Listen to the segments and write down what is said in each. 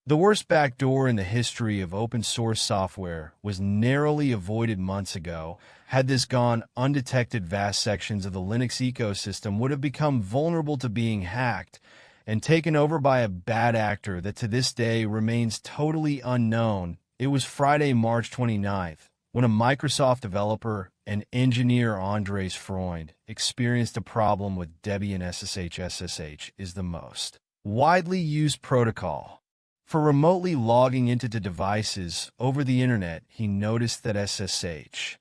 The worst backdoor in the history of open source software was narrowly avoided months ago. Had this gone undetected, vast sections of the Linux ecosystem would have become vulnerable to being hacked and taken over by a bad actor that to this day remains totally unknown. It was Friday, March 29th, when a Microsoft developer and engineer, Andres Freund, experienced a problem with Debian SSH. SSH is the most widely used protocol for remotely logging into devices over the internet. He noticed that SSH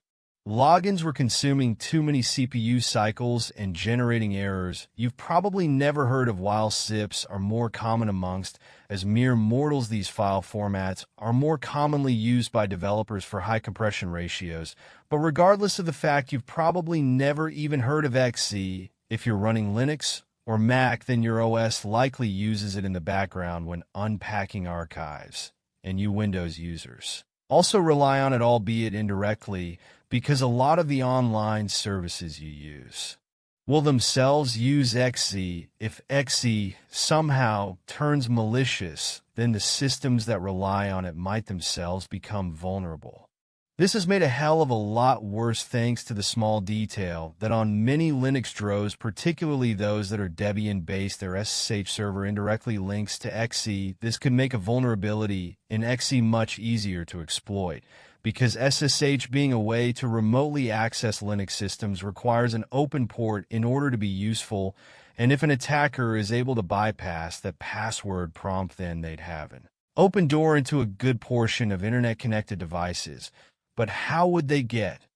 logins were consuming too many CPU cycles and generating errors you've probably never heard of. While zips are more common amongst as mere mortals, these file formats are more commonly used by developers for high compression ratios. But regardless of the fact you've probably never even heard of XZ, if you're running Linux or Mac, then your OS likely uses it in the background when unpacking archives, and you Windows users also rely on it, albeit indirectly, because a lot of the online services you use will themselves use XZ. If XZ somehow turns malicious, then the systems that rely on it might themselves become vulnerable. This has made a hell of a lot worse thanks to the small detail that on many Linux distros, particularly those that are Debian-based, their SSH server indirectly links to XZ. This could make a vulnerability in XZ much easier to exploit, because SSH, being a way to remotely access Linux systems, requires an open port in order to be useful, and if an attacker is able to bypass that password prompt, then they'd have an open door into a good portion of internet-connected devices. But how would they get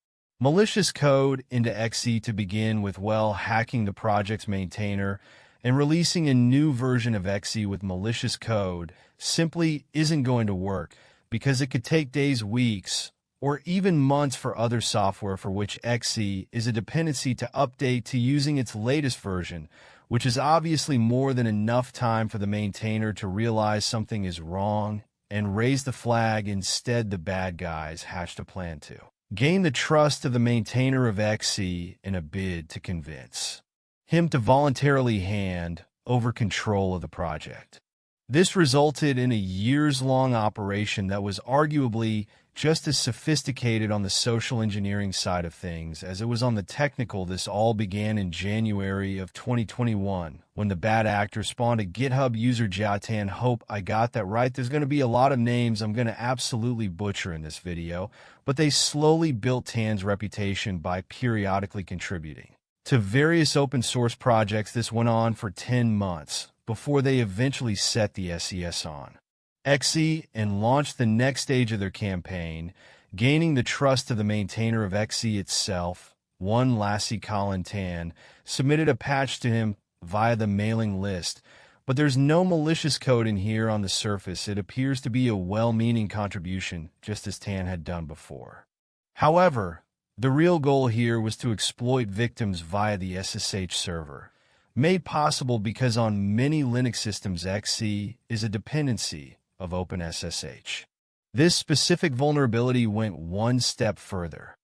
malicious code into XZ to begin with? Well, hacking the project's maintainer and releasing a new version of XZ with malicious code simply isn't going to work, because it could take days, weeks, or even months for other software for which XZ is a dependency to update to using its latest version, which is obviously more than enough time for the maintainer to realize something is wrong and raise the flag. Instead, the bad guys hatched a plan to gain the trust of the maintainer of XZ in a bid to convince him to voluntarily hand over control of the project. This resulted in a years-long operation that was arguably just as sophisticated on the social engineering side of things as it was on the technical. This all began in January of 2021 when the bad actor spawned a GitHub user, Jatan. Hope I got that right. There's going to be a lot of names I'm going to absolutely butcher in this video, but they slowly built Tan's reputation by periodically contributing to various open source projects. This went on for 10 months before they eventually set the SES on XZ and launched the next stage of their campaign, gaining the trust of the maintainer of XZ itself. One Lassie Colin Tan submitted a patch to him via the mailing list, but there's no malicious code in here on the surface. It appears to be a well-meaning contribution, just as Tan had done before. However, the real goal here was to exploit victims via the SSH server, made possible because on many Linux systems XZ is a dependency of OpenSSH. This specific vulnerability went one step further.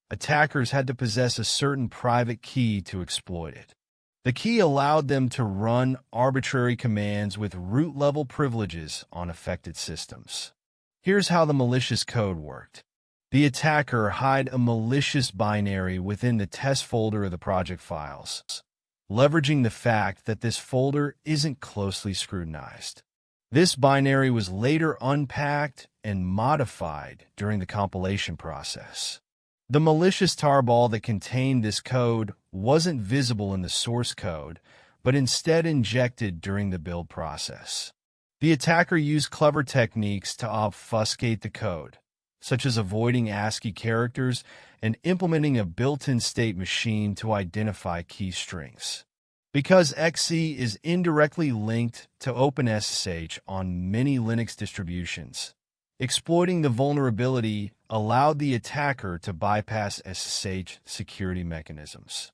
Attackers had to possess a certain private key to exploit it. The key allowed them to run arbitrary commands with root-level privileges on affected systems. Here's how the malicious code worked. The attacker hid a malicious binary within the test folder of the project files, leveraging the fact that this folder isn't closely scrutinized. This binary was later unpacked and modified during the compilation process. The malicious tarball that contained this code wasn't visible in the source code, but instead injected during the build process. The attacker used clever techniques to obfuscate the code, such as avoiding ASCII characters and implementing a built-in state machine to identify key strings. Because XZ is indirectly linked to OpenSSH on many Linux distributions, exploiting the vulnerability allowed the attacker to bypass SSH security mechanisms.